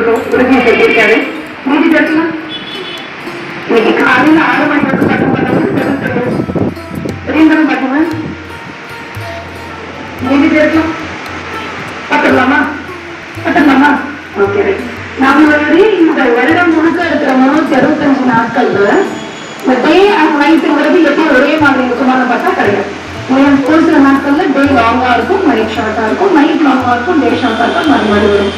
இருக்கும். உலகம் சொல்லியிருக்காரு. மீதி பேசலாம். இன்னைக்கு காலையில் 6 மணி வரைக்கும் பட்டம் பண்ணவும் பெரியந்தரம் பார்த்தீங்கன்னா மீதி பேசலாம். பார்த்துடலாமா? பார்த்துடலாமா? ஓகே. நம்மளுடைய இந்த வருடம் முழுக்க இருக்கிற 365 நாட்கள்ல இந்த டே அண்ட் நைட்டுங்கிறது எப்பயும் ஒரே மாதிரி இருக்குமான்னு பார்த்தா கிடையாது. ஒரு சில நாட்கள்ல டே லாங்கா இருக்கும், நைட் ஷார்ட்டா இருக்கும், நைட் லாங்கா இருக்கும், டே ஷார்ட்டா இருக்கும், மாறி மாறி வரும்.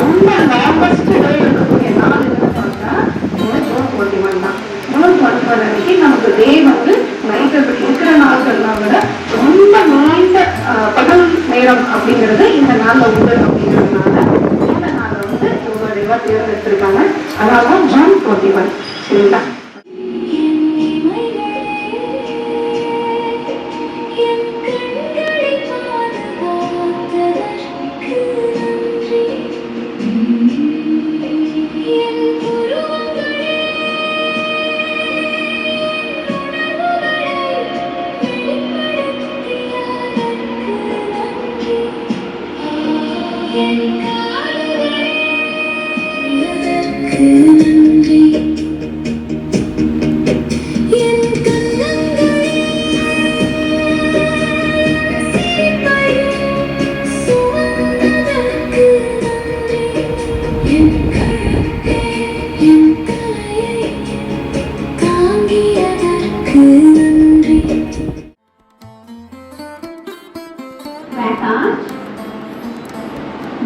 ரொம்ப லாங்கஸ்ட் டே இருக்கக்கூடிய நாள் என்னன்னு பார்த்தா ஜூன் 21 தான். ஜூன் 21 அன்னைக்கு நமக்கு டே வந்து நைட் இருக்கிற நாட்கள்லாம் விட ரொம்ப நீண்ட பகல் நேரம் அப்படிங்கிறது இந்த நாள்ல உண்டு. அப்படிங்கிறதுனால இந்த நாள் வந்து இவங்க தேர்ந்தெடுத்திருக்காங்க. அதாவது ஜூன் 21. சரிங்களா?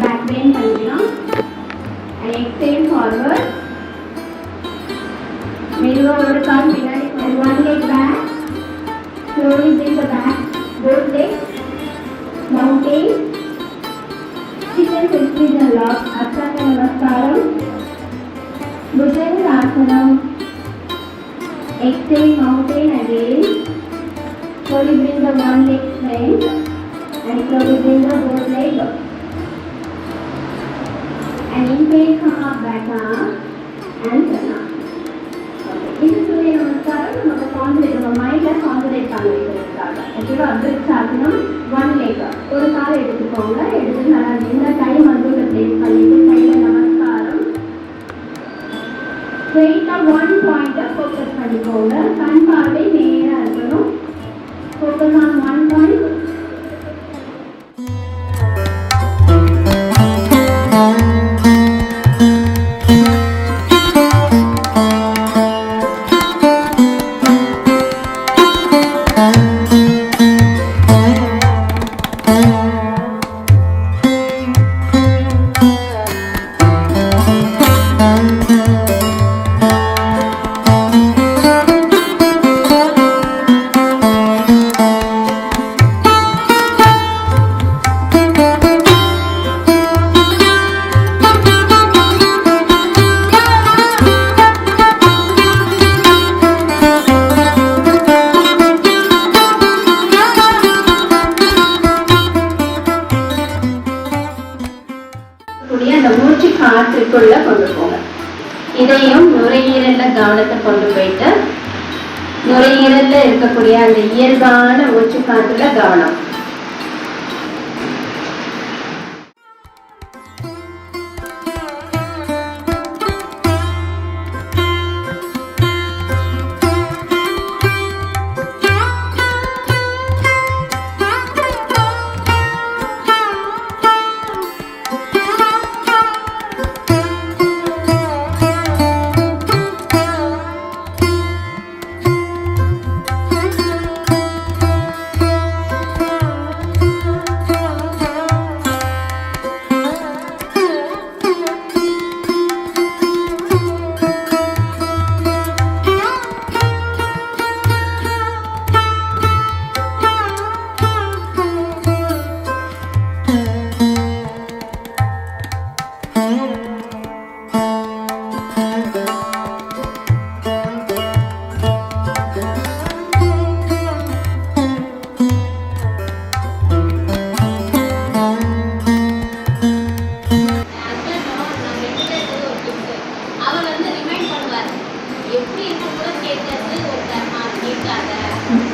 Back bend பண்ணிக்கலாம். And extend forward. மெதுவா ஒரு கால் பின்னாடி, one leg back. Slowly bring the back, both legs. Mountain. Chicken extension lock. Ashtanga Namaskaram. Bhujangasanam. Extend mountain again. Slowly bring the one leg straight. And slowly bring the both legs up. And inhale, come up, back arm, and turn up. Okay. This is Surya Namaskaram. நம்ம concentrate, நம்ம மைண்ட்ல concentrate பண்ணிக்கிறதுக்காக. ஓகேவா? அப்ரிக்ஸ் ஆகணும். One leg. ஒரு கால் எடுத்துக்கோங்க. எடுத்து நல்லா இந்த டைம் வந்து பிளேஸ் பண்ணிட்டு கையில நமஸ்காரம். ஸ்ட்ரெயிட்டா ஒன் பாயிண்ட ஃபோக்கஸ் பண்ணிக்கோங்க. கண் பார்வை நேரா இருக்கணும். Focus on one point. காற்றுக்குள்ள கொண்டு போங்க. இதையும் நுரையீரல்ல கவனத்தை கொண்டு போயிட்டு நுரையீரல்ல இருக்கக்கூடிய அந்த இயல்பான மூச்சு காற்றுல கவனம்.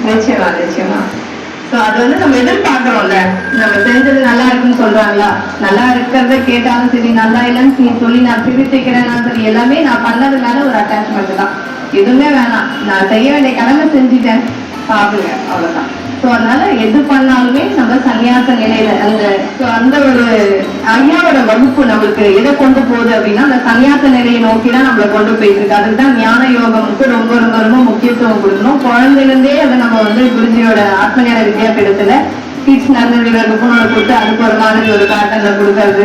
நிச்சயமா நிச்சயமா. ஸோ அது வந்து நம்ம எதிர்பார்க்கிறோம்ல, நம்ம செஞ்சது நல்லா இருக்குன்னு சொல்றாங்களா, நல்லா இருக்கிறத கேட்டாலும் சரி, நல்லா இல்லைன்னு சொல்லி நான் திருத்திக்கிறேன்னா சரி, எல்லாமே நான் பண்ணது மேல ஒரு அட்டாச்மெண்ட் தான். எதுவுமே வேணாம், நான் செய்ய வேண்டிய கடமை செஞ்சுட்டேன், சாப்பிடுங்க, அவ்வளவுதான். ஸோ அதனால எது பண்ணாலுமே நம்ம சன்னியாச நிலையில அந்த ஒரு ஐயாவோட வகுப்பு நம்மளுக்கு எதை கொண்டு போகுது அப்படின்னா அந்த சன்னியாச நிலையை நோக்கிதான் நம்மளை கொண்டு போயிட்டு இருக்கு. அதுதான் ஞான யோகமுக்கு ரொம்ப ரொம்ப ரொம்ப முக்கியத்துவம் கொடுக்கணும். குழந்தையிலிருந்தே அதை நம்ம வந்து குருஜியோட ஆத்ம ஞான வித்யாபீடத்துல கிட்ஸ் நர்சரி விழிப்புணர்வு கொடுத்து அதுக்கு ஒரு மாதிரி ஒரு பேட்டர்ல கொடுக்கறது,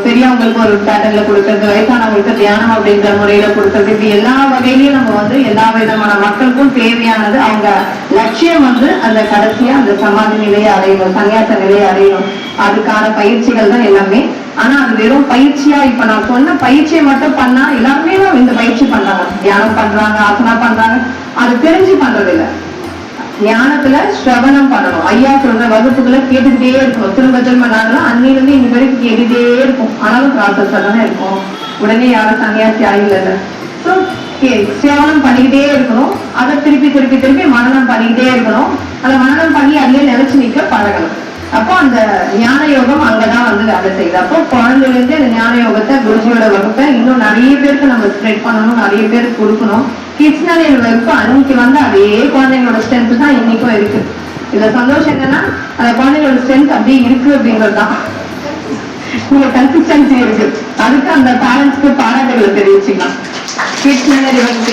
பெரியவங்களுக்கு ஒரு பேட்டர்ல கொடுக்கறது, வயசானவங்களுக்கு தியானம் அப்படின்ற முறையில கொடுக்கறது, இப்படி எல்லா வகையிலையும் நம்ம வந்து எல்லா விதமான மக்களுக்கும் தேவையானது. அவங்க லட்சியம் வந்து அந்த கடைசியா அந்த சமாதி நிலையை அடையணும், சன்னியாச நிலையை அடையணும். அதுக்கான பயிற்சிகள் தான் எல்லாமே. ஆனா அது வெறும் பயிற்சியா இப்ப நான் சொன்ன பயிற்சியை மட்டும் பண்ணா எல்லாருமே இந்த பயிற்சி பண்றாங்க, தியானம் பண்றாங்க, ஆசனா பண்றாங்க, அது தெரிஞ்சு பண்றது இல்லை. ஞானத்துல ஸ்ரவணம் பண்ணணும். ஐயா சொல்ற வகுப்புகளை கேட்டுக்கிட்டே இருக்கணும். திரும்ப திரும்ப நாங்களாம் அன்னிலிருந்து இன்னி வரைக்கும் கேட்டுட்டே இருக்கும். ஆனாலும் ப்ராசஸ் தானே இருக்கும். உடனே யாரும் சன்னியாசி ஆகல. ஸோ சிரவணம் பண்ணிக்கிட்டே இருக்கணும். அதை திருப்பி திருப்பி திருப்பி மனனம் பண்ணிக்கிட்டே இருக்கணும். அதை மனனம் பண்ணி அதுலயே நிலைச்சு நிற்க பழகணும். அப்போ அந்த ஞான யோகம் அங்கதான் வந்து வேலை செய்யுது. அப்போ குழந்தைலேருந்து அந்த ஞான யோகத்தை குருஜியோட வகுப்பை இன்னும் நிறைய பேருக்கு நம்ம ஸ்ப்ரெட் பண்ணணும், நிறைய பேருக்கு கொடுக்கணும். கிட்ஸ் நாளையோட வகுப்பு அன்னைக்கு வந்து அதே குழந்தைங்களோட ஸ்ட்ரென்த் தான் இன்னைக்கும் இருக்கு. இதுல சந்தோஷம் என்னன்னா அந்த குழந்தைங்களோட ஸ்ட்ரென்த் அப்படியே இருக்கு அப்படிங்கிறது தான். நீங்க கன்சிஸ்டன்சி இருக்கு. அதுக்கு அந்த பேரண்ட்ஸ்க்கு பாராட்டுகளை தெரிவிச்சுக்கலாம். கிட்ஸ் நாளையோட வகுப்பு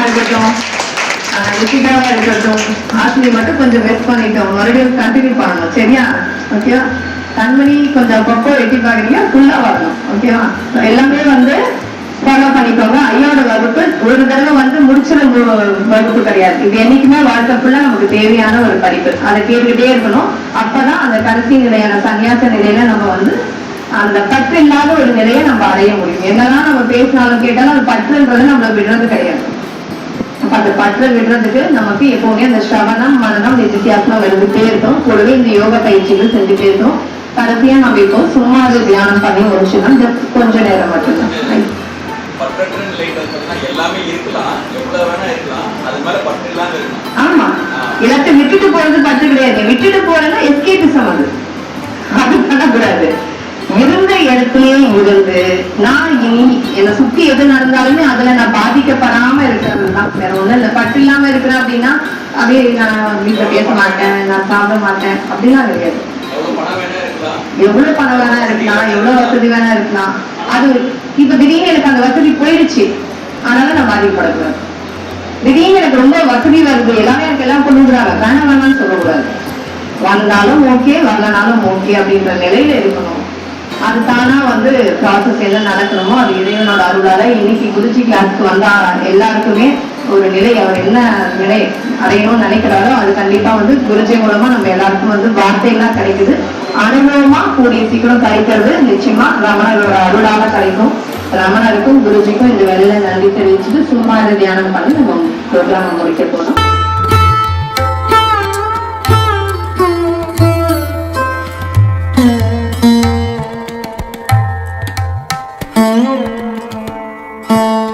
இருக்கட்டும், ரிஷிகாவா இருக்கட்டும், ஆசிரியர் மட்டும் கொஞ்சம் வெஸ்ட் பண்ணிட்டோம், மறுபடியும் கண்டினியூ பண்ணணும். சரியா? ஓகேவா? கண்மணி கொஞ்சம் அப்பப்போ எட்டி பாக்குறீங்க, ஃபுல்லா வரணும். ஓகேவா? எல்லாமே வந்து ஃபாலோ பண்ணிக்கோங்க. ஐயாவோட வகுப்பு ஒரு தடவை வந்து முடிச்சிட வகுப்பு கிடையாது. இது என்னைக்குமே வாழ்க்கை ஃபுல்லா நமக்கு தேவையான ஒரு படிப்பு. அதை கேட்டுக்கிட்டே இருக்கணும். அப்பதான் அந்த கடைசி நிலையான சன்னியாச நிலையில நம்ம வந்து அந்த பற்று இல்லாத ஒரு நிலையை நம்ம அடைய முடியும். என்னதான் நம்ம பேசினாலும் கேட்டாலும் அந்த பற்றுன்றது நம்மள விடுறது கிடையாது. அப்ப அந்த பற்ற விடுறதுக்கு நமக்கு எப்பவுமே அந்த ஸ்ரவணம், மனனம், நிதித்தியாசனம் வந்துட்டே இருக்கும். கூடவே இந்த யோக பயிற்சிகள் செஞ்சுட்டே இருக்கும். கடைசியா நம்ம இப்போ சும்மா அது தியானம் பண்ணி முடிச்சுதான் ஜஸ்ட் கொஞ்ச நேரம் மட்டும்தான். ஆமா, எல்லாத்தையும் விட்டுட்டு போறது பற்று கிடையாது. விட்டுட்டு போறதுன்னா எஸ்கேபிசம். அது பண்ணக்கூடாது. இருந்த இடத்துலயே இருந்து நான் இனி என்னை சுத்தி எது நடந்தாலுமே அதுல நான் பாதிக்கப்படாம இருக்கிறது தான். வேற ஒண்ணும் இல்ல. பற்று இல்லாம இருக்கிறேன் அப்படின்னா அப்படியே நான் வீட்டுல பேச மாட்டேன், நான் சாப்பிட மாட்டேன் அப்படிலாம் கிடையாது. எவ்வளவு பணம் வேணா இருக்கலாம், எவ்வளவு வசதி வேணா இருக்கலாம். அது இப்ப திடீர்னு எனக்கு அந்த வசதி போயிடுச்சு, அதனால நான் பாதிக்கப்படக்கூடாது. திடீர்னு எனக்கு ரொம்ப வசதி வருது, எல்லாமே எனக்கு எல்லாம் கொண்டு விடுறாங்க, வேணாம் வேணாம்னு சொல்லக்கூடாது. வந்தாலும் ஓகே, வரலனாலும் ஓகே அப்படின்ற நிலையில இருக்கணும். அது தானா வந்து ப்ராசஸ் என்ன நடக்கணுமோ அது இறைவனோட அருளால இன்னைக்கு குருஜி கிளாஸ்க்கு வந்தா எல்லாருக்குமே ஒரு நிலை, அவர் என்ன நிலை அடையணும்னு நினைக்கிறாரோ அது கண்டிப்பா வந்து குருஜி மூலமா நம்ம எல்லாருக்கும் வந்து வார்த்தைகள்லாம் கிடைக்குது. அனுபவமா கூடிய சீக்கிரம் கிடைக்கிறது நிச்சயமா ரமணரோட அருளால கிடைக்கும். ரமணருக்கும் குருஜிக்கும் இந்த வேலையில நன்றி தெரிவிச்சுட்டு சும்மா இதை தியானம் பண்ணி நம்ம ப்ரோக்ராம் முடிக்க போனோம். Oh